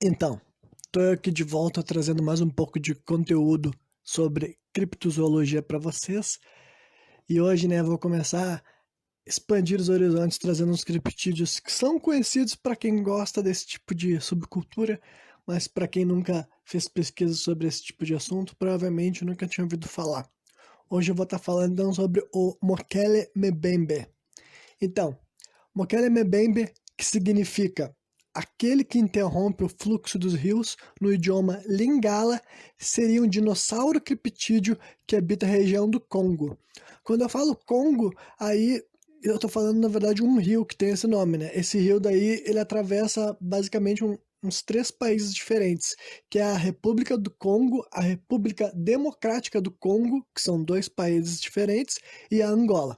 Então, tô aqui de volta trazendo mais um pouco de conteúdo sobre criptozoologia para vocês. E hoje, né, vou começar a expandir os horizontes trazendo uns criptídeos que são conhecidos para quem gosta desse tipo de subcultura, mas para quem nunca fez pesquisa sobre esse tipo de assunto, provavelmente nunca tinha ouvido falar. Hoje eu vou estar falando então sobre o Mokele Mbembe. Então, Mokele Mbembe, que significa aquele que interrompe o fluxo dos rios, no idioma Lingala, seria um dinossauro criptídeo que habita a região do Congo. Quando eu falo Congo, aí eu estou falando, na verdade, um rio que tem esse nome, né? Esse rio daí, ele atravessa basicamente uns 3 países diferentes, que é a República do Congo, a República Democrática do Congo, que são 2 países diferentes, e a Angola.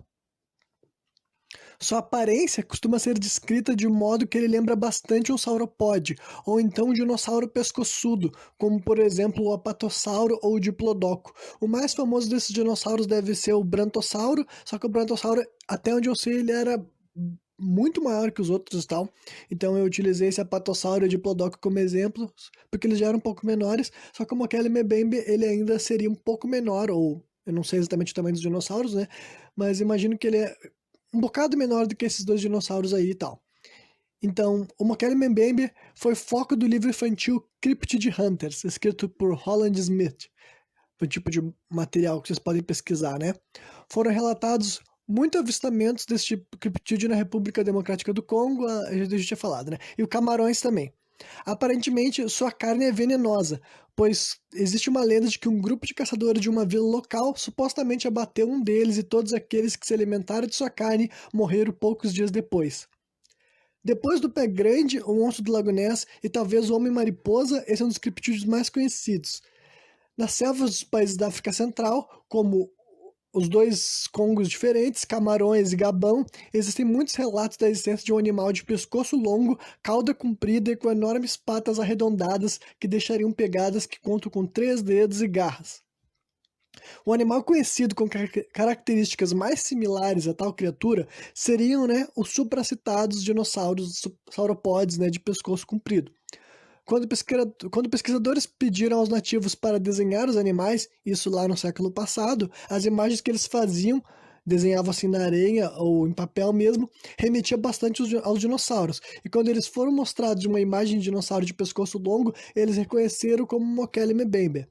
Sua aparência costuma ser descrita de um modo que ele lembra bastante um sauropode, ou então um dinossauro pescoçudo, como por exemplo o apatossauro ou o diplodoco. O mais famoso desses dinossauros deve ser o brantossauro, só que o brantossauro, até onde eu sei, ele era muito maior que os outros e tal. Então eu utilizei esse apatossauro e o diplodoco como exemplos, porque eles já eram um pouco menores, só que o Mokele Mbembe, ele ainda seria um pouco menor, ou eu não sei exatamente o tamanho dos dinossauros, né? Mas imagino que ele é um bocado menor do que esses 2 dinossauros aí e tal. Então, o Mokele Mbembe foi foco do livro infantil Cryptid Hunters, escrito por Holland Smith. Foi o tipo de material que vocês podem pesquisar, né? Foram relatados muitos avistamentos desse tipo criptídeo na República Democrática do Congo, a gente tinha falado, né? E o camarões também. Aparentemente, sua carne é venenosa, pois existe uma lenda de que um grupo de caçadores de uma vila local supostamente abateu um deles e todos aqueles que se alimentaram de sua carne morreram poucos dias depois. Depois do pé grande, o monstro do Lago Ness e talvez o homem-mariposa, esse é um dos criptídeos mais conhecidos. Nas selvas dos países da África Central, como os 2 Congos diferentes, Camarões e Gabão, existem muitos relatos da existência de um animal de pescoço longo, cauda comprida e com enormes patas arredondadas que deixariam pegadas que contam com 3 dedos e garras. O animal conhecido com características mais similares a tal criatura seriam, né, os supracitados dinossauros sauropodes, né, de pescoço comprido. Quando pesquisadores pediram aos nativos para desenhar os animais, isso lá no século passado, as imagens que eles faziam, desenhavam assim na areia ou em papel mesmo, remetia bastante aos dinossauros. E quando eles foram mostrados uma imagem de dinossauro de pescoço longo, eles reconheceram como Mokele Mbembe.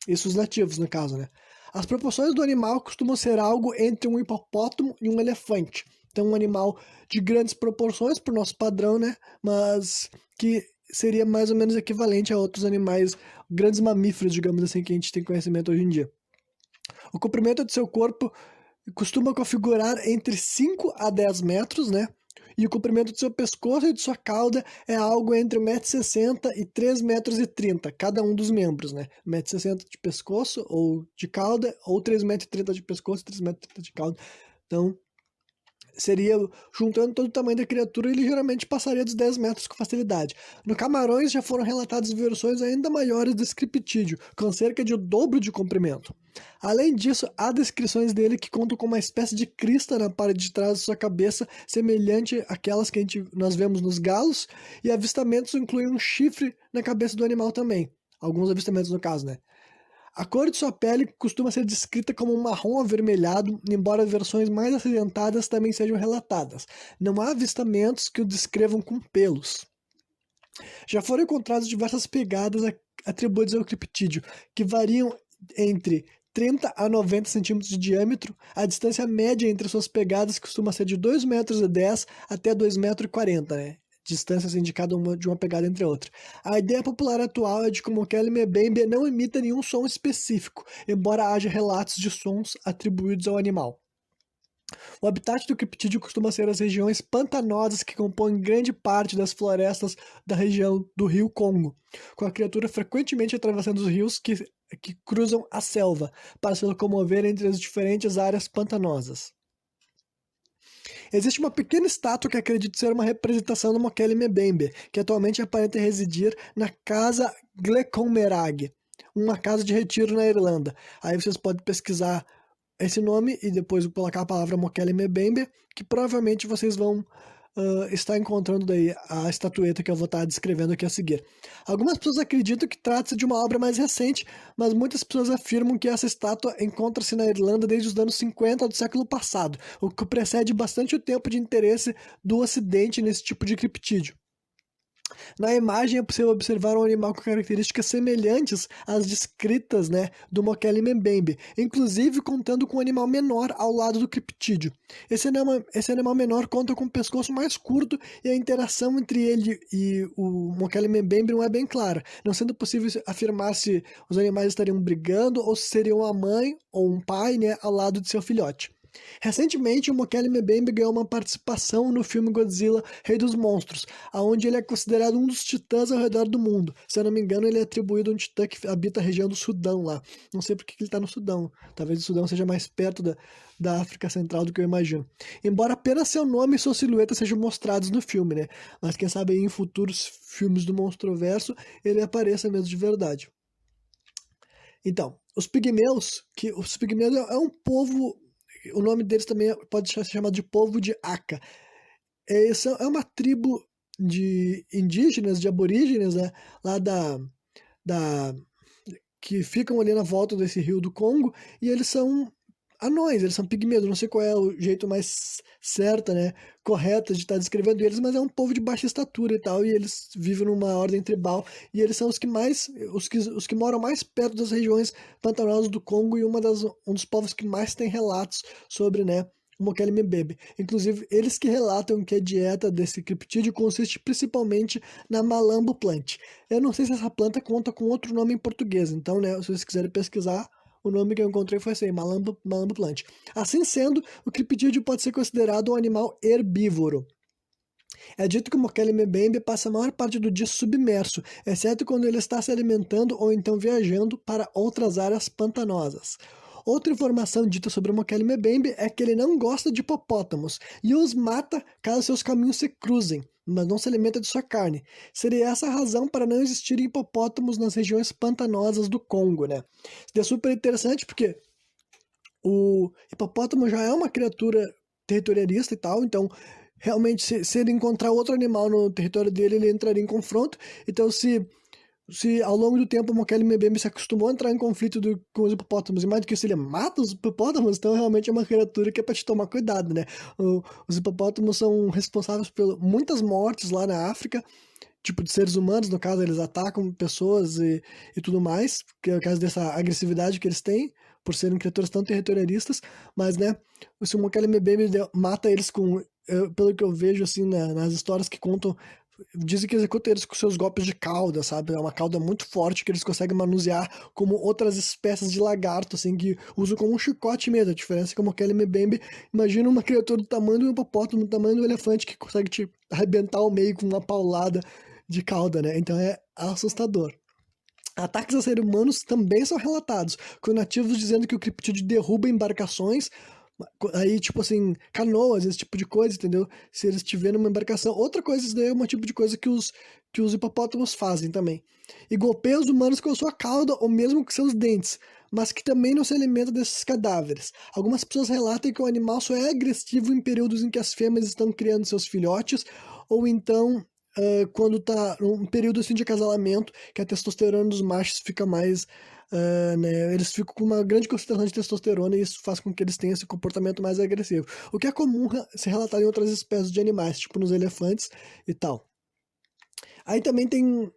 Isso os nativos, no caso, né? As proporções do animal costumam ser algo entre um hipopótamo e um elefante. Então, um animal de grandes proporções, por nosso padrão, né? Mas que seria mais ou menos equivalente a outros animais, grandes mamíferos, digamos assim, que a gente tem conhecimento hoje em dia. O comprimento de seu corpo costuma configurar entre 5 a 10 metros, né? E o comprimento do seu pescoço e de sua cauda é algo entre 1,60 m e 3,30 m, cada um dos membros, né? 1,60 m de pescoço ou de cauda, ou 3,30 m de pescoço e 3,30 m de cauda. Então, seria, juntando todo o tamanho da criatura, ele geralmente passaria dos 10 metros com facilidade. No Camarões já foram relatadas versões ainda maiores desse criptídeo, com cerca de o dobro de comprimento. Além disso, há descrições dele que contam com uma espécie de crista na parte de trás de sua cabeça, semelhante àquelas que nós vemos nos galos, e avistamentos incluem um chifre na cabeça do animal também. Alguns avistamentos no caso, né? A cor de sua pele costuma ser descrita como um marrom avermelhado, embora versões mais acidentadas também sejam relatadas. Não há avistamentos que o descrevam com pelos. Já foram encontradas diversas pegadas atribuídas ao criptídeo, que variam entre 30 a 90 centímetros de diâmetro. A distância média entre suas pegadas costuma ser de 2,10 metros até 2,40 m, né? Distâncias indicadas de uma pegada entre a outra. A ideia popular atual é de que o Mokele Mbembe não emita nenhum som específico, embora haja relatos de sons atribuídos ao animal. O habitat do criptídeo costuma ser as regiões pantanosas que compõem grande parte das florestas da região do rio Congo, com a criatura frequentemente atravessando os rios que cruzam a selva, para se locomover entre as diferentes áreas pantanosas. Existe uma pequena estátua que acredito ser uma representação do Mokele Mbembe, que atualmente aparenta residir na Casa Gleconmerag, uma casa de retiro na Irlanda. Aí vocês podem pesquisar esse nome e depois colocar a palavra Mokele Mbembe, que provavelmente vocês vão está encontrando daí a estatueta que eu vou estar descrevendo aqui a seguir. Algumas pessoas acreditam que trata-se de uma obra mais recente, mas muitas pessoas afirmam que essa estátua encontra-se na Irlanda desde os anos 50 do século passado, o que precede bastante o tempo de interesse do Ocidente nesse tipo de criptídeo. Na imagem é possível observar um animal com características semelhantes às descritas, né, do Mokele Mbembe, inclusive contando com um animal menor ao lado do criptídeo. Esse animal menor conta com um pescoço mais curto e a interação entre ele e o Mokele Mbembe não é bem clara, não sendo possível afirmar se os animais estariam brigando ou se seriam uma mãe ou um pai, né, ao lado de seu filhote. Recentemente, o Mokele Mbembe ganhou uma participação no filme Godzilla, Rei dos Monstros, onde ele é considerado um dos titãs ao redor do mundo. Se eu não me engano, ele é atribuído a um titã que habita a região do Sudão lá. Não sei por que ele está no Sudão. Talvez o Sudão seja mais perto da África Central do que eu imagino. Embora apenas seu nome e sua silhueta sejam mostrados no filme, né? Mas quem sabe em futuros filmes do Monstroverso ele apareça mesmo de verdade. Então, os pigmeus é um povo, o nome deles também pode ser chamado de povo de Aka. Essa é uma tribo de indígenas, de aborígenes, né, lá da que ficam ali na volta desse rio do Congo, e eles são anões, eles são pigmeus, não sei qual é o jeito mais certo, né, correto de estar descrevendo eles, mas é um povo de baixa estatura e tal, e eles vivem numa ordem tribal, e eles são os que moram mais perto das regiões pantanosas do Congo, e um dos povos que mais tem relatos sobre, né, o Mokele Mbembe. Inclusive, eles que relatam que a dieta desse criptídeo consiste principalmente na malambo plant. Eu não sei se essa planta conta com outro nome em português, então, né, se vocês quiserem pesquisar, o nome que eu encontrei foi assim, malambo plant. Assim sendo, o criptídeo pode ser considerado um animal herbívoro. É dito que o Mokele Mbembe passa a maior parte do dia submerso, exceto quando ele está se alimentando ou então viajando para outras áreas pantanosas. Outra informação dita sobre o Mokele Mbembe é que ele não gosta de hipopótamos e os mata caso seus caminhos se cruzem, mas não se alimenta de sua carne. Seria essa a razão para não existirem hipopótamos nas regiões pantanosas do Congo, né? Isso é super interessante porque o hipopótamo já é uma criatura territorialista e tal, então realmente se ele encontrar outro animal no território dele, ele entraria em confronto. Então se ao longo do tempo o Mokele Mbembe se acostumou a entrar em conflito com os hipopótamos, e mais do que isso, ele mata os hipopótamos, então realmente é uma criatura que é para te tomar cuidado, né? Os hipopótamos são responsáveis por muitas mortes lá na África, tipo de seres humanos, no caso, eles atacam pessoas e tudo mais, que é o caso dessa agressividade que eles têm, por serem criaturas tão territorialistas, mas, né, se o Mokele Mbembe mata eles pelo que eu vejo, assim, nas histórias que contam, dizem que executa eles com seus golpes de cauda, sabe? É uma cauda muito forte que eles conseguem manusear como outras espécies de lagarto, assim, que usam como um chicote mesmo. A diferença é que o Mokele Mbembe, imagina uma criatura do tamanho do hipopótamo, do tamanho do elefante, que consegue te arrebentar ao meio com uma paulada de cauda, né? Então é assustador. Ataques a seres humanos também são relatados, com nativos dizendo que o criptídeo derruba embarcações, aí tipo assim, canoas, esse tipo de coisa, entendeu? Se eles estiverem numa embarcação. Outra coisa, isso daí é um tipo de coisa que os hipopótamos fazem também. E golpeia os humanos com sua cauda ou mesmo com seus dentes, mas que também não se alimenta desses cadáveres. Algumas pessoas relatam que o animal só é agressivo em períodos em que as fêmeas estão criando seus filhotes, ou então quando tá num período assim de acasalamento, que a testosterona dos machos fica mais, né, eles ficam com uma grande concentração de testosterona e isso faz com que eles tenham esse comportamento mais agressivo. O que é comum se relatar em outras espécies de animais, tipo nos elefantes e tal. Aí também tem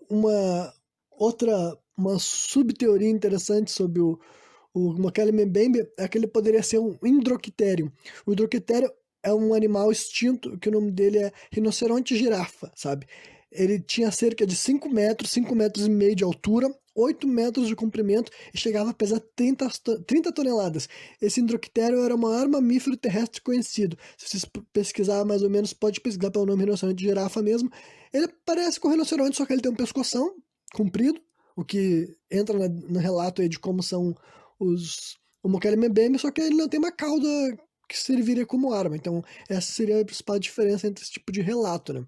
uma outra, uma subteoria interessante sobre o Mokele Mbembe, é que ele poderia ser um Indroctério. O Indroctério é um animal extinto, que o nome dele é rinoceronte girafa, sabe? Ele tinha cerca de 5 metros, 5 metros e meio de altura, 8 metros de comprimento e chegava a pesar 30 toneladas. Esse Indroctério era o maior mamífero terrestre conhecido. Se vocês pesquisar mais ou menos, pode pesquisar pelo nome rinoceronte girafa mesmo. Ele parece com o rinoceronte, só que ele tem um pescoção comprido, o que entra no relato aí de como são o Mokele Mbembe, só que ele não tem uma cauda que serviria como arma. Então, essa seria a principal diferença entre esse tipo de relato, né?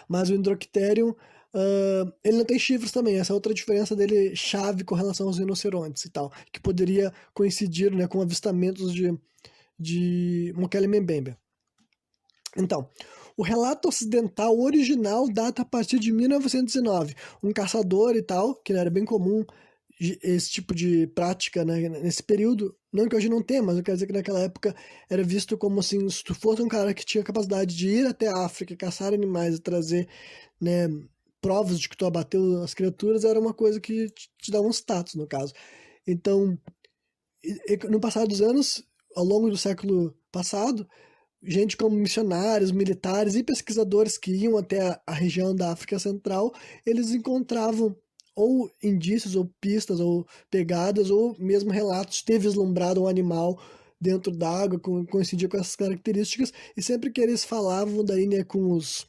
Mas o Indrocterium, ele não tem chifres também. Essa é outra diferença dele chave com relação aos rinocerontes e tal, que poderia coincidir, né, com avistamentos de Mokele Mbembe. Então, o relato ocidental original data a partir de 1909. Um caçador e tal, que era bem comum esse tipo de prática, né, nesse período. Não que hoje não tenha, mas eu quero dizer que naquela época era visto como assim, se tu fosse um cara que tinha capacidade de ir até a África, caçar animais e trazer, né, provas de que tu abateu as criaturas, era uma coisa que te dava um status, no caso. Então, no passar dos anos, ao longo do século passado, gente como missionários, militares e pesquisadores que iam até a região da África Central, eles encontravam ou indícios, ou pistas, ou pegadas, ou mesmo relatos de ter vislumbrado um animal dentro d'água, coincidia com essas características, e sempre que eles falavam daí, né, com os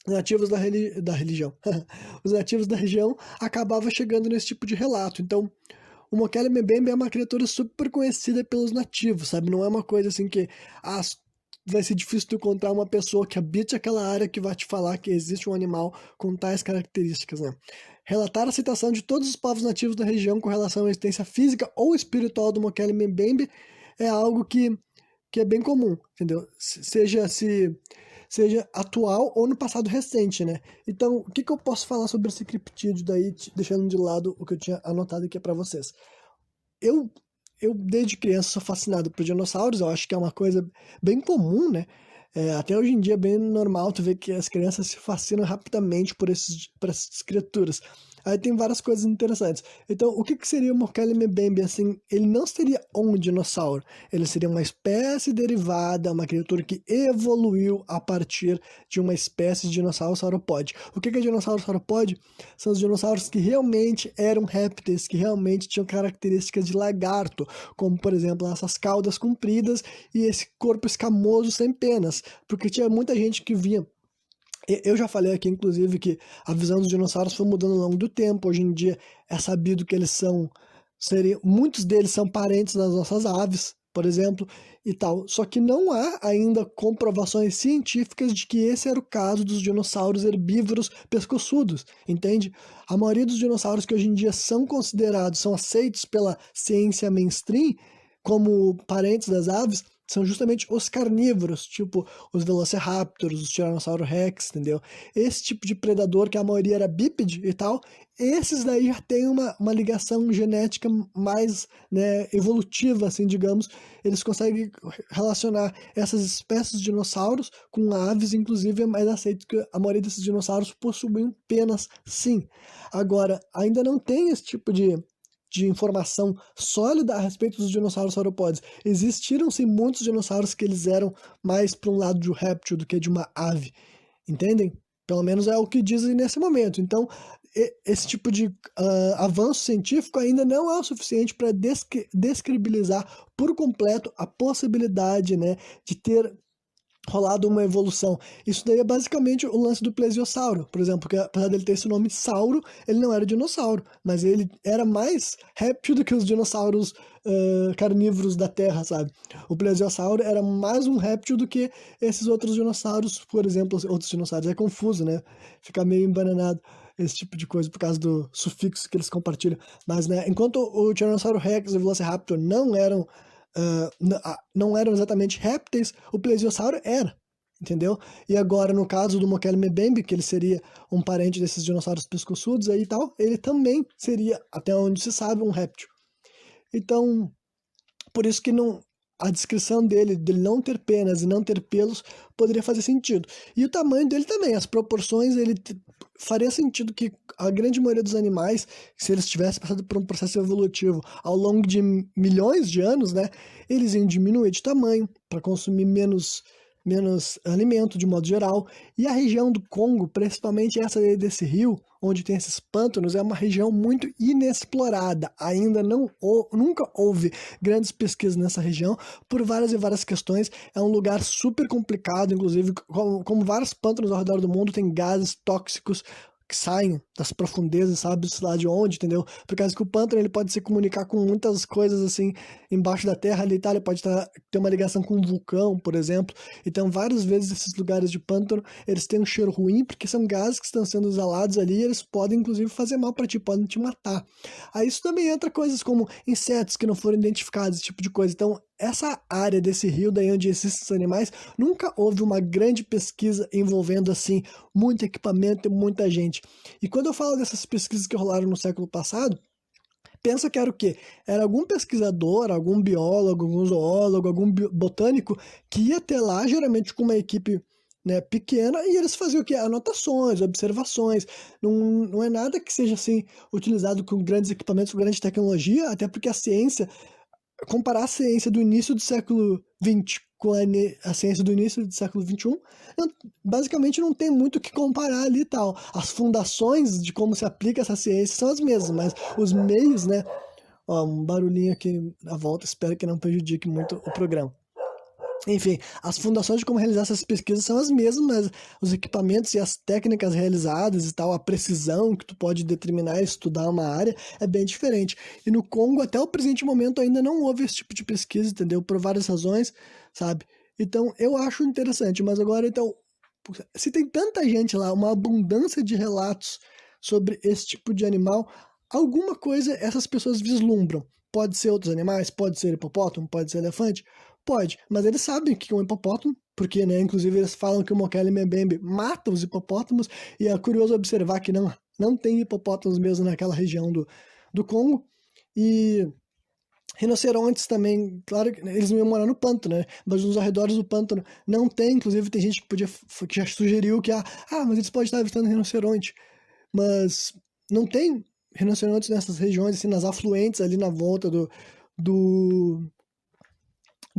nativos da religião, os nativos da região, acabava chegando nesse tipo de relato. Então, o Mokele Mbembe é uma criatura super conhecida pelos nativos, sabe? Não é uma coisa assim que vai ser difícil tu encontrar uma pessoa que habite aquela área que vai te falar que existe um animal com tais características, né? Relatar a citação de todos os povos nativos da região com relação à existência física ou espiritual do Mokele Mbembe é algo que é bem comum, entendeu? Seja atual ou no passado recente, né? Então, o que eu posso falar sobre esse criptídeo daí, deixando de lado o que eu tinha anotado aqui para vocês? Eu, desde criança, sou fascinado por dinossauros, eu acho que é uma coisa bem comum, né? Até hoje em dia é bem normal tu ver que as crianças se fascinam rapidamente por essas criaturas. Aí tem várias coisas interessantes. Então, o que seria o Mokele Mbembe? Assim, ele não seria um dinossauro. Ele seria uma espécie derivada, uma criatura que evoluiu a partir de uma espécie de dinossauro sauropode. O que é dinossauro sauropode? São os dinossauros que realmente eram répteis, que realmente tinham características de lagarto, como, por exemplo, essas caudas compridas e esse corpo escamoso sem penas, porque tinha muita gente que via. Eu já falei aqui, inclusive, que a visão dos dinossauros foi mudando ao longo do tempo. Hoje em dia é sabido que muitos deles são parentes das nossas aves, por exemplo, e tal. Só que não há ainda comprovações científicas de que esse era o caso dos dinossauros herbívoros pescoçudos, entende? A maioria dos dinossauros que hoje em dia são aceitos pela ciência mainstream como parentes das aves, são justamente os carnívoros, tipo os Velociraptors, os Tiranossauro Rex, entendeu? Esse tipo de predador, que a maioria era bípede e tal, esses daí já tem uma ligação genética mais, né, evolutiva, assim, digamos. Eles conseguem relacionar essas espécies de dinossauros com aves, inclusive é mais aceito que a maioria desses dinossauros possuem penas, sim. Agora, ainda não tem esse tipo de informação sólida a respeito dos dinossauros sauropodes. Existiram sim muitos dinossauros que eles eram mais para um lado de um réptil do que de uma ave, entendem? Pelo menos é o que dizem nesse momento. Então, esse tipo de avanço científico ainda não é o suficiente para descredibilizar por completo a possibilidade, né, de ter rolado uma evolução. Isso daí é basicamente o lance do plesiosauro, por exemplo, que apesar dele ter esse nome sauro, ele não era dinossauro, mas ele era mais réptil do que os dinossauros carnívoros da Terra, sabe? O plesiosauro era mais um réptil do que esses outros dinossauros, por exemplo, outros dinossauros. É confuso, né? Fica meio embananado esse tipo de coisa por causa do sufixo que eles compartilham. Mas, né, enquanto o Tiranossauro Rex e o Velociraptor não eram exatamente répteis, o plesiosauro era, entendeu? E agora, no caso do Mokele Mbembe, que ele seria um parente desses dinossauros pescoçudos aí e tal, ele também seria, até onde se sabe, um réptil. Então, por isso que não, a descrição dele não ter penas e não ter pelos, poderia fazer sentido. E o tamanho dele também, as proporções, faria sentido que a grande maioria dos animais, se eles tivessem passado por um processo evolutivo ao longo de milhões de anos, né, eles iam diminuir de tamanho para consumir menos alimento de modo geral. E a região do Congo, principalmente essa desse rio, onde tem esses pântanos, é uma região muito inexplorada. Ainda nunca houve grandes pesquisas nessa região por várias e várias questões. É um lugar super complicado, inclusive, como vários pântanos ao redor do mundo, tem gases tóxicos que saem das profundezas, sabe-se lá de onde, entendeu? Por causa que o pântano ele pode se comunicar com muitas coisas assim embaixo da terra ali, tá? Ele pode ter uma ligação com um vulcão, por exemplo. Então, várias vezes esses lugares de pântano, eles têm um cheiro ruim porque são gases que estão sendo exalados ali e eles podem, inclusive, fazer mal para ti, podem te matar. Aí isso também entra coisas como insetos que não foram identificados, esse tipo de coisa. Então, essa área desse rio, daí onde existem esses animais, nunca houve uma grande pesquisa envolvendo, assim, muito equipamento e muita gente. E quando eu falo dessas pesquisas que rolaram no século passado, pensa que era o quê? Era algum pesquisador, algum biólogo, algum zoólogo, algum botânico que ia ter lá, geralmente com uma equipe, né, pequena, e eles faziam o quê? Anotações, observações. Não é nada que seja assim utilizado com grandes equipamentos, com grande tecnologia, até porque a ciência, comparar a ciência do início do século XX com a ciência do início do século XXI, basicamente não tem muito o que comparar ali e tal. As fundações de como se aplica essa ciência são as mesmas, mas os meios, né? Ó, um barulhinho aqui na volta, espero que não prejudique muito o programa. Enfim, as fundações de como realizar essas pesquisas são as mesmas, mas os equipamentos e as técnicas realizadas e tal, a precisão que tu pode determinar e estudar uma área é bem diferente. E no Congo, até o presente momento, ainda não houve esse tipo de pesquisa, entendeu? Por várias razões, sabe? Então, eu acho interessante, mas agora, então, se tem tanta gente lá, uma abundância de relatos sobre esse tipo de animal, alguma coisa essas pessoas vislumbram. Pode ser outros animais, pode ser hipopótamo, pode ser elefante, pode, mas eles sabem o que é um hipopótamo, porque, né, inclusive eles falam que o Mokele Mbembe mata os hipopótamos, e é curioso observar que não tem hipopótamos mesmo naquela região do Congo, e rinocerontes também, claro que eles não iam morar no pântano, né? Mas nos arredores do pântano não tem, inclusive tem gente que já sugeriu que, mas eles podem estar evitando rinoceronte, mas não tem rinocerontes nessas regiões, assim, nas afluentes ali na volta do, do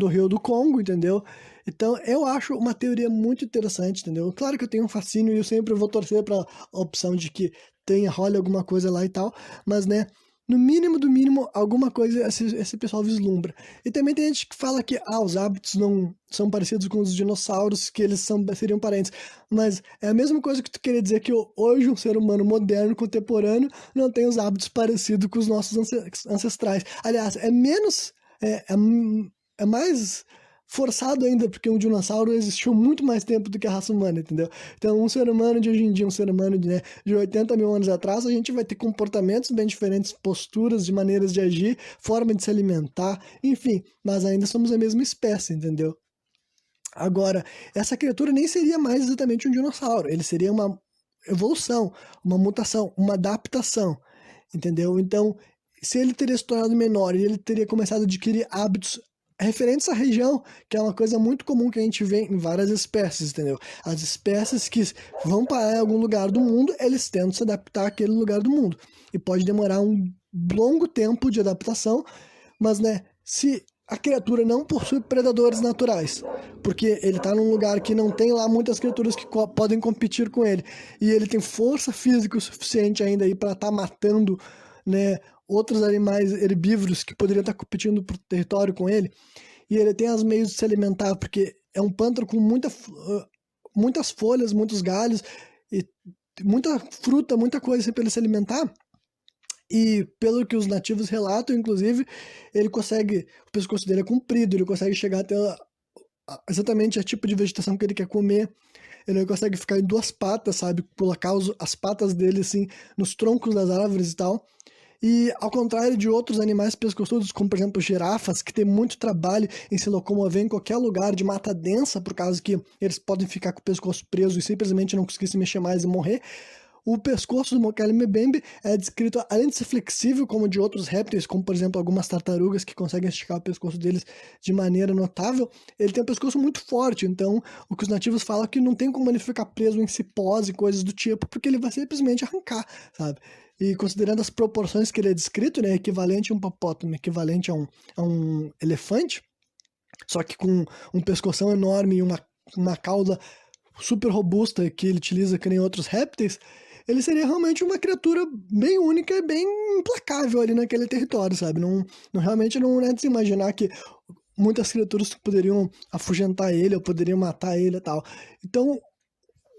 Rio do Congo, entendeu? Então, eu acho uma teoria muito interessante, entendeu? Claro que eu tenho um fascínio e eu sempre vou torcer para a opção de que tenha, role alguma coisa lá e tal, mas, né, no mínimo do mínimo, alguma coisa esse pessoal vislumbra. E também tem gente que fala que, os hábitos não são parecidos com os dinossauros, que eles seriam parentes. Mas é a mesma coisa que tu queria dizer que hoje um ser humano moderno, contemporâneo, não tem os hábitos parecidos com os nossos ancestrais. Aliás, é menos... é mais forçado ainda, porque um dinossauro existiu muito mais tempo do que a raça humana, entendeu? Então, um ser humano de hoje em dia, um ser humano de 80 mil anos atrás, a gente vai ter comportamentos bem diferentes, posturas, de maneiras de agir, forma de se alimentar, enfim, mas ainda somos a mesma espécie, entendeu? Agora, essa criatura nem seria mais exatamente um dinossauro, ele seria uma evolução, uma mutação, uma adaptação, entendeu? Então, se ele teria se tornado menor e ele teria começado a adquirir hábitos referentes à região, que é uma coisa muito comum que a gente vê em várias espécies, entendeu? As espécies que vão parar em algum lugar do mundo, eles tentam se adaptar àquele lugar do mundo. E pode demorar um longo tempo de adaptação, mas, né, se a criatura não possui predadores naturais, porque ele está num lugar que não tem lá muitas criaturas que podem competir com ele, e ele tem força física o suficiente ainda aí para estar matando, né, outros animais herbívoros que poderiam estar competindo por território com ele, e ele tem os meios de se alimentar, porque é um pântano com muitas folhas, muitos galhos, e muita fruta, muita coisa assim para ele se alimentar. E pelo que os nativos relatam, inclusive, o pescoço dele é comprido, ele consegue chegar até exatamente o tipo de vegetação que ele quer comer. Ele consegue ficar em duas patas, sabe? Colocar as patas dele, assim, nos troncos das árvores e tal. E ao contrário de outros animais pescoçudos, como por exemplo girafas, que tem muito trabalho em se locomover em qualquer lugar de mata densa, por causa que eles podem ficar com o pescoço preso e simplesmente não conseguir se mexer mais e morrer, o pescoço do Mokele Mbembe é descrito, além de ser flexível, como de outros répteis, como por exemplo algumas tartarugas que conseguem esticar o pescoço deles de maneira notável, ele tem um pescoço muito forte, então o que os nativos falam é que não tem como ele ficar preso em cipós e coisas do tipo, porque ele vai simplesmente arrancar, sabe? E considerando as proporções que ele é descrito, né, equivalente a um hipopótamo, equivalente a um elefante, só que com um pescoção enorme e uma cauda super robusta que ele utiliza que nem outros répteis, ele seria realmente uma criatura bem única e bem implacável ali naquele território, sabe? Realmente não é de se imaginar que muitas criaturas poderiam afugentar ele ou poderiam matar ele e tal. Então,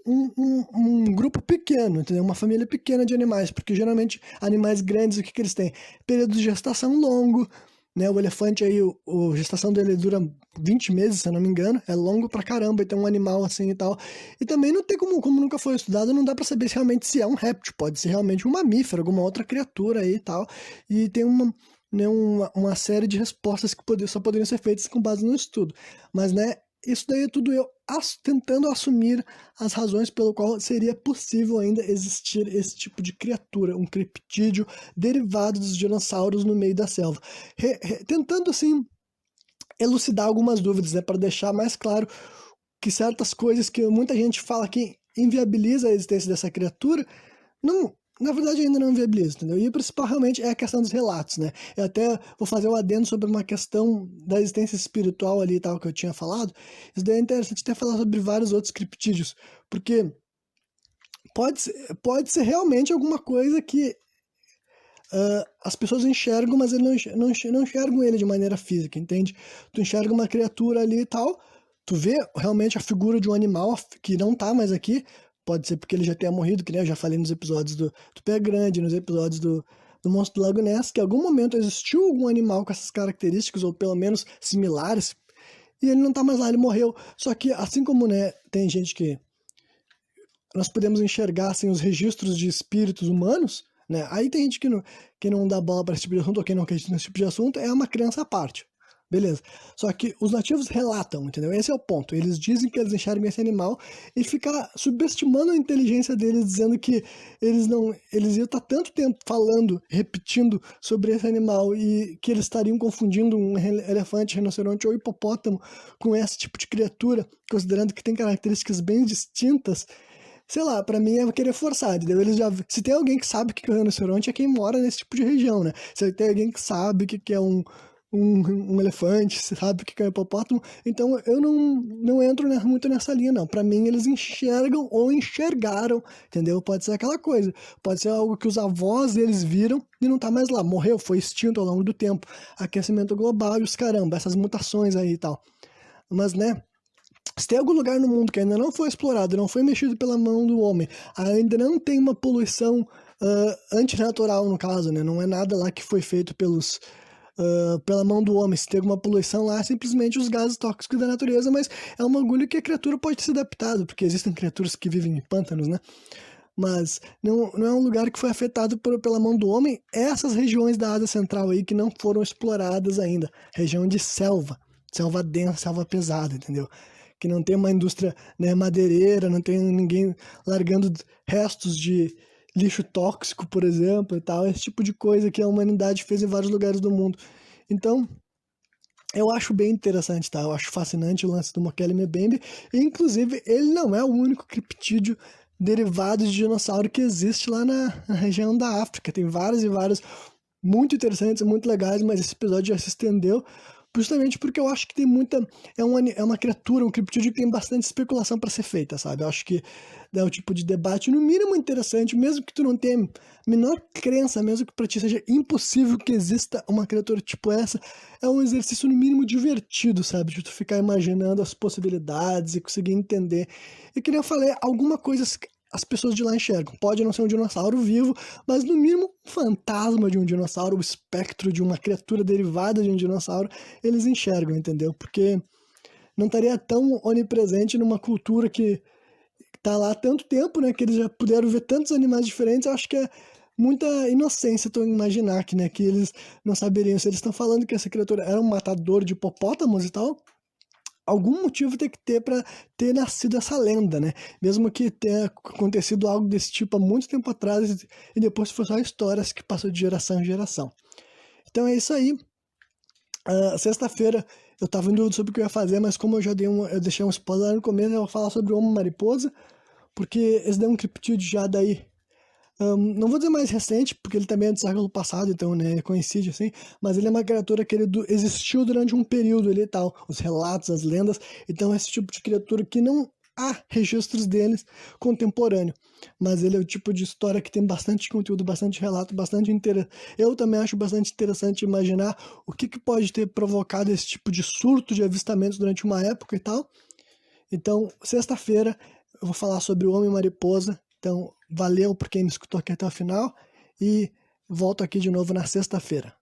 um grupo pequeno, entendeu? Uma família pequena de animais, porque geralmente animais grandes, o que eles têm? Período de gestação longo, né? O elefante aí, a gestação dele dura 20 meses, se eu não me engano, é longo pra caramba, então um animal assim e tal. E também não tem como nunca foi estudado, não dá pra saber se realmente se é um réptil, pode ser realmente um mamífero, alguma outra criatura aí e tal. E tem né, uma série de respostas que só poderiam ser feitas com base no estudo. Mas, né, isso daí é tudo eu tentando assumir as razões pelo qual seria possível ainda existir esse tipo de criatura, um criptídeo derivado dos dinossauros no meio da selva. Tentando, assim, elucidar algumas dúvidas, né, para deixar mais claro que certas coisas que muita gente fala que inviabiliza a existência dessa criatura, não, na verdade ainda não inviabiliza, entendeu? E o principal realmente é a questão dos relatos, né? Eu até vou fazer um adendo sobre uma questão da existência espiritual ali e tal que eu tinha falado. Isso daí é interessante até falar sobre vários outros criptídeos, porque pode ser realmente alguma coisa que as pessoas enxergam, mas eles não enxergam ele de maneira física, entende? Tu enxerga uma criatura ali e tal, tu vê realmente a figura de um animal que não tá mais aqui, pode ser porque ele já tenha morrido, que nem eu já falei nos episódios do Pé Grande, nos episódios do Monstro do Lago Ness, que em algum momento existiu algum animal com essas características, ou pelo menos similares, e ele não tá mais lá, ele morreu. Só que, assim como, né, tem gente que nós podemos enxergar assim, os registros de espíritos humanos, né? Aí tem gente que não dá bola para esse tipo de assunto, ou quem não acredita nesse tipo de assunto, é uma crença à parte. Beleza. Só que os nativos relatam, entendeu? Esse é o ponto. Eles dizem que eles enxergam esse animal e ficar subestimando a inteligência deles, dizendo que eles iam estar tanto tempo falando, repetindo sobre esse animal e que eles estariam confundindo um elefante, rinoceronte ou hipopótamo com esse tipo de criatura, considerando que tem características bem distintas. Sei lá, pra mim é querer forçar, entendeu? Se tem alguém que sabe o que é um rinoceronte, é quem mora nesse tipo de região, né? Se tem alguém que sabe o que é um elefante, sabe o que é um hipopótamo, então eu não entro muito nessa linha, não. Pra mim, eles enxergam ou enxergaram, entendeu? Pode ser aquela coisa, pode ser algo que os avós deles viram e não tá mais lá, morreu, foi extinto ao longo do tempo, aquecimento global e os caramba, essas mutações aí e tal. Mas, né, se tem algum lugar no mundo que ainda não foi explorado, não foi mexido pela mão do homem, ainda não tem uma poluição antinatural, no caso, né? Não é nada lá que foi feito pela mão do homem. Se tem alguma poluição lá, é simplesmente os gases tóxicos da natureza, mas é um bagulho que a criatura pode ser adaptado, porque existem criaturas que vivem em pântanos, né? Mas não é um lugar que foi afetado pela mão do homem. Essas regiões da Ásia Central aí que não foram exploradas ainda. Região de selva densa, selva pesada, entendeu? Que não tem uma indústria, né, madeireira, não tem ninguém largando restos de lixo tóxico, por exemplo, e tal, esse tipo de coisa que a humanidade fez em vários lugares do mundo. Então, eu acho bem interessante, tá? Eu acho fascinante o lance do Mokele Mbembe, e inclusive ele não é o único criptídeo derivado de dinossauro que existe lá na região da África. Tem vários e vários muito interessantes, muito legais, mas esse episódio já se estendeu justamente porque eu acho que tem muita. É uma criatura, um criptídeo que tem bastante especulação para ser feita, sabe? Eu acho que é o tipo de debate, no mínimo, interessante, mesmo que tu não tenha a menor crença, mesmo que para ti seja impossível que exista uma criatura tipo essa, é um exercício, no mínimo, divertido, sabe? De tu ficar imaginando as possibilidades e conseguir entender. E que nem eu falei, alguma coisa as pessoas de lá enxergam. Pode não ser um dinossauro vivo, mas no mínimo um fantasma de um dinossauro, o espectro de uma criatura derivada de um dinossauro, eles enxergam, entendeu? Porque não estaria tão onipresente numa cultura que tá lá há tanto tempo, né, que eles já puderam ver tantos animais diferentes. Eu acho que é muita inocência tu imaginar que, né, que eles não saberiam se eles estão falando que essa criatura era um matador de hipopótamos e tal. Algum motivo tem que ter para ter nascido essa lenda, né? Mesmo que tenha acontecido algo desse tipo há muito tempo atrás e depois foi só histórias que passou de geração em geração. Então é isso aí. Sexta-feira eu tava em dúvida sobre o que eu ia fazer, mas como eu deixei um spoiler lá no começo, eu vou falar sobre o Homo Mariposa, porque esse daí é um criptídeo já daí. Não vou dizer mais recente, porque ele também é do século passado, então, né, coincide assim, mas ele é uma criatura que existiu durante um período ali e tal, os relatos, as lendas, então é esse tipo de criatura que não há registros deles contemporâneo, mas ele é o tipo de história que tem bastante conteúdo, bastante relato, bastante interessante. Eu também acho bastante interessante imaginar o que pode ter provocado esse tipo de surto de avistamentos durante uma época e tal. Então, sexta-feira eu vou falar sobre o Homem-Mariposa. Então, valeu por quem me escutou aqui até o final e volto aqui de novo na sexta-feira.